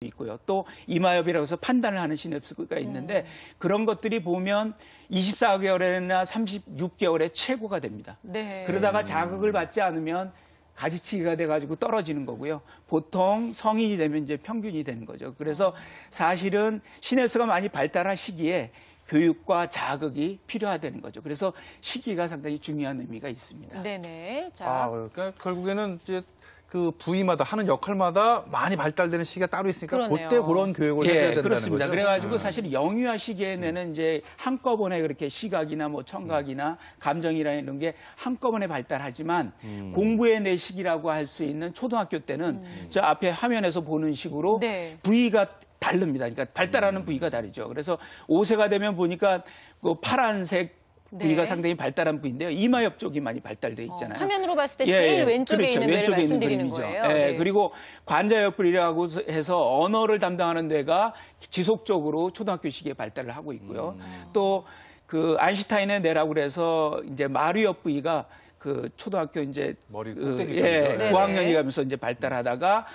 있고요. 또 이마엽이라고 해서 판단을 하는 시냅스가 있는데 그런 것들이 보면 24개월이나 36개월에 최고가 됩니다. 네. 그러다가 자극을 받지 않으면 가지치기가 돼가지고 떨어지는 거고요. 보통 성인이 되면 이제 평균이 되는 거죠. 그래서 사실은 시냅스가 많이 발달할 시기에 교육과 자극이 필요하다는 거죠. 그래서 시기가 상당히 중요한 의미가 있습니다. 네네. 자. 그러니까 결국에는 이제 그 부위마다 하는 역할마다 많이 발달되는 시기가 따로 있으니까 그러네요. 그때 그런 교육을 해줘야 된다는 그렇습니다. 거죠. 그래가지고 사실 영유아 시기에는 이제 한꺼번에 그렇게 시각이나 뭐 청각이나 감정이나 이런 게 한꺼번에 발달하지만 공부의 내 시기라고 할 수 있는 초등학교 때는 저 앞에 화면에서 보는 식으로 네. 부위가 다릅니다. 그러니까 발달하는 부위가 다르죠. 그래서 5세가 되면 보니까 그 파란색 부위가 네. 상당히 발달한 부위인데요. 이마 옆 쪽이 많이 발달돼 있잖아요. 화면으로 봤을 때 제일 왼쪽에 그렇죠. 있는 뇌를 왼쪽에 말씀드리는 그림이죠. 거예요. 예, 네. 그리고 관자역부리라고 해서 언어를 담당하는 뇌가 지속적으로 초등학교 시기에 발달을 하고 있고요. 또 그 아인슈타인의 뇌라고 그래서 이제 마루옆 부위가 그 초등학교 이제 머리 꼭대기 쪽이죠. 네네. 9학년이 가면서 이제 발달하다가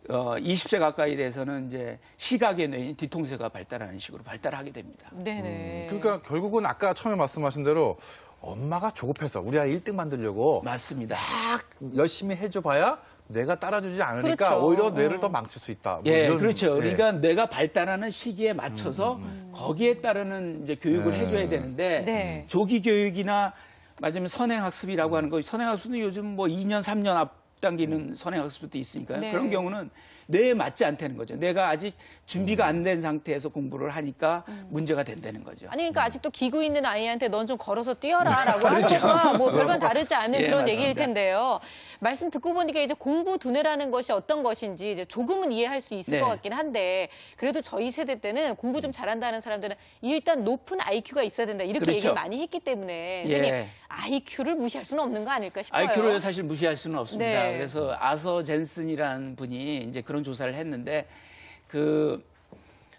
20세 가까이 돼서는 이제 시각의 뇌인 뒤통수가 발달하는 식으로 발달하게 됩니다. 네네. 그러니까 결국은 아까 처음에 말씀하신 대로 엄마가 조급해서 우리 아이 1등 만들려고 맞습니다. 막 열심히 해줘 봐야 뇌가 따라주지 않으니까 그렇죠. 오히려 뇌를 더 망칠 수 있다. 뭐 예, 이런, 그렇죠. 예. 그러니까 뇌가 발달하는 시기에 맞춰서 거기에 따르는 이제 교육을 해줘야 되는데 네. 조기 교육이나 맞으면 선행학습이라고 하는 거, 선행학습은 요즘 뭐 2년, 3년 앞당기는 선행학습도 있으니까요. 네. 그런 경우는 뇌에 맞지 않다는 거죠. 뇌가 아직 준비가 안 된 상태에서 공부를 하니까 문제가 된다는 거죠. 아니 그러니까 아직도 기구 있는 아이한테 넌 좀 걸어서 뛰어라라고 하는 것과 뭐 별반 다르지 않은 예, 그런 맞습니다. 얘기일 텐데요. 말씀 듣고 보니까 이제 공부 두뇌라는 것이 어떤 것인지 이제 조금은 이해할 수 있을 네. 것 같긴 한데 그래도 저희 세대 때는 공부 좀 잘한다는 사람들은 일단 높은 IQ가 있어야 된다 이렇게 그렇죠. 얘기를 많이 했기 때문에 예. 선생님 IQ를 무시할 수는 없는 거 아닐까 싶어요. IQ를 사실 무시할 수는 없습니다. 네. 그래서 아서 젠슨이라는 분이 이제 그런 조사를 했는데 그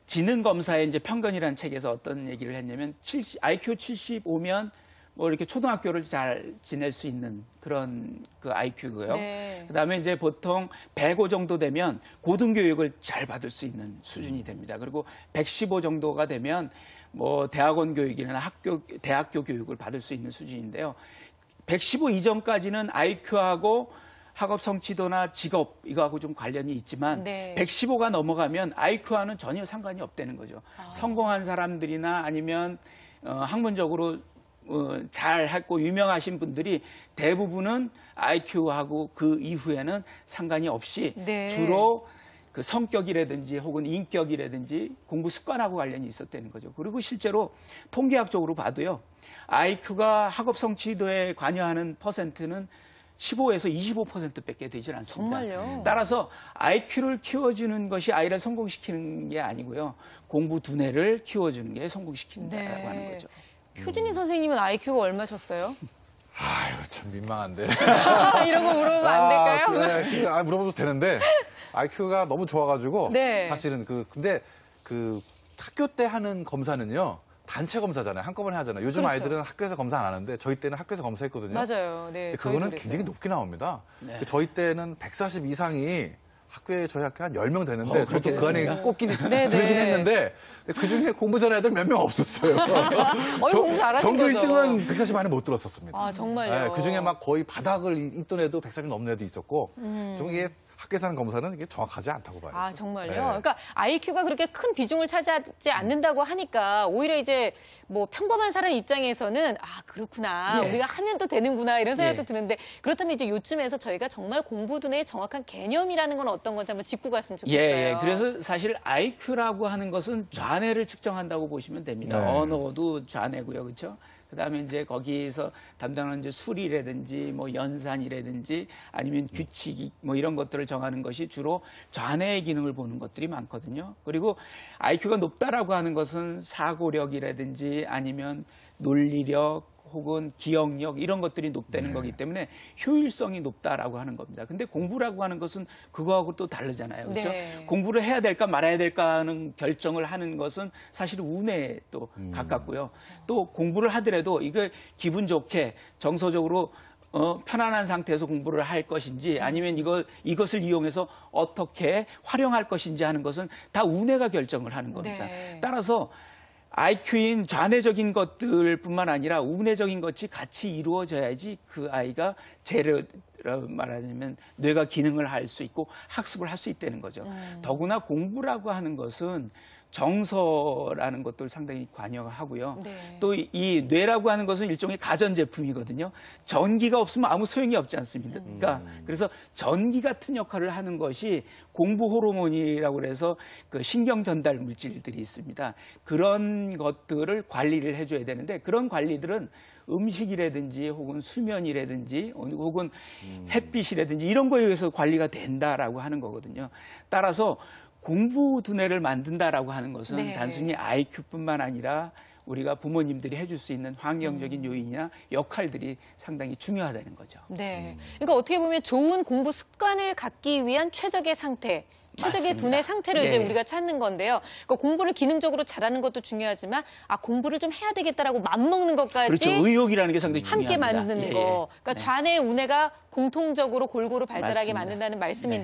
지능 검사의 이제 편견이라는 책에서 어떤 얘기를 했냐면 IQ 75면 뭐 이렇게 초등학교를 잘 지낼 수 있는 그런 그 IQ고요. 네. 그다음에 이제 보통 105 정도 되면 고등교육을 잘 받을 수 있는 수준이 됩니다. 그리고 115 정도가 되면 뭐 대학원 교육이나 대학교 교육을 받을 수 있는 수준인데요. 115 이전까지는 IQ하고 학업 성취도나 직업 이거하고 좀 관련이 있지만 네. 115가 넘어가면 IQ와는 전혀 상관이 없다는 거죠. 성공한 사람들이나 아니면 학문적으로 잘했고 유명하신 분들이 대부분은 IQ하고 그 이후에는 상관이 없이 네. 주로 그 성격이라든지 혹은 인격이라든지 공부 습관하고 관련이 있었다는 거죠. 그리고 실제로 통계학적으로 봐도요. IQ가 학업 성취도에 관여하는 퍼센트는 15에서 25%밖에 되질 않습니다. 정말요? 따라서 IQ를 키워주는 것이 아이를 성공시키는 게 아니고요. 공부 두뇌를 키워주는 게 성공시킨다라고 네. 하는 거죠. 효진이 선생님은 IQ가 얼마셨어요? 아유 참 민망한데. 이런 거 물어보면 안 될까요? 네, 물어봐도 되는데 IQ가 너무 좋아가지고 네. 사실은 근데 그 학교 때 하는 검사는요. 단체 검사잖아요. 한꺼번에 하잖아요. 요즘 그렇죠. 아이들은 학교에서 검사 안 하는데 저희 때는 학교에서 검사했거든요. 맞아요. 네. 근데 그거는 저희도 굉장히 그랬어요. 높게 나옵니다. 네. 저희 때는 140 이상이 저희 학교에 한 10명 되는데 그렇게 저도 그 안에 됐습니까? 꼽기는 네, 들긴 네. 했는데 그중에 공부 잘하는 애들 몇 명 없었어요. 공부 잘하신 전교 거죠. 1등은 140 안에 못 들었었습니다. 아, 정말요? 그중에 막 거의 바닥을 잇던 애도 140이 넘는 애도 있었고 좀 이게 학교에서 하는 검사는 이게 정확하지 않다고 봐요. 아, 정말요? 네. 그러니까 IQ가 그렇게 큰 비중을 차지하지 않는다고 하니까 오히려 이제 뭐 평범한 사람 입장에서는 아, 그렇구나. 예. 우리가 하면 또 되는구나. 이런 생각도 예. 드는데 그렇다면 이제 요쯤에서 저희가 정말 공부 두뇌의 정확한 개념이라는 건 어떤 건지 한번 짚고 갔으면 좋겠어요. 예. 그래서 사실 IQ라고 하는 것은 좌뇌를 측정한다고 보시면 됩니다. 네. 언어도 좌뇌고요. 그렇죠? 그다음에 이제 거기서 담당하는 이제 수리라든지 뭐 연산이라든지 아니면 규칙 뭐 이런 것들을 정하는 것이 주로 좌뇌의 기능을 보는 것들이 많거든요. 그리고 IQ가 높다라고 하는 것은 사고력이라든지 아니면 논리력 혹은 기억력 이런 것들이 높다는 거기 때문에 효율성이 높다라고 하는 겁니다. 근데 공부라고 하는 것은 그거하고 또 다르잖아요. 그렇죠? 네. 공부를 해야 될까 말아야 될까 하는 결정을 하는 것은 사실 운에 또 가깝고요. 또 공부를 하더라도 이거 기분 좋게 정서적으로 편안한 상태에서 공부를 할 것인지 아니면 이것을 이용해서 어떻게 활용할 것인지 하는 것은 다 운해가 결정을 하는 겁니다. 네. 따라서 IQ인 좌뇌적인 것들뿐만 아니라 우뇌적인 것이 같이 이루어져야지 그 아이가 제대로 말하자면 뇌가 기능을 할 수 있고 학습을 할 수 있다는 거죠. 더구나 공부라고 하는 것은 정서라는 것들 상당히 관여하고요. 네. 또 이 뇌라고 하는 것은 일종의 가전제품이거든요. 전기가 없으면 아무 소용이 없지 않습니까? 그래서 전기 같은 역할을 하는 것이 공부 호르몬이라고 그래서 그 신경 전달 물질들이 있습니다. 그런 것들을 관리를 해줘야 되는데 그런 관리들은 음식이라든지 혹은 수면이라든지 혹은 햇빛이라든지 이런 거에 의해서 관리가 된다라고 하는 거거든요. 따라서 공부 두뇌를 만든다라고 하는 것은 네. 단순히 IQ뿐만 아니라 우리가 부모님들이 해줄 수 있는 환경적인 요인이나 역할들이 상당히 중요하다는 거죠. 네. 그러니까 어떻게 보면 좋은 공부 습관을 갖기 위한 최적의 상태, 최적의 맞습니다. 두뇌 상태를 이제 네. 우리가 찾는 건데요. 그러니까 공부를 기능적으로 잘하는 것도 중요하지만 공부를 좀 해야 되겠다라고 맘먹는 것까지 그렇죠. 의욕이라는 게 상당히 함께 중요합니다. 만드는 예, 예. 거. 그러니까 네. 좌뇌, 우뇌가 공통적으로 골고루 발달하게 맞습니다. 만든다는 말씀인데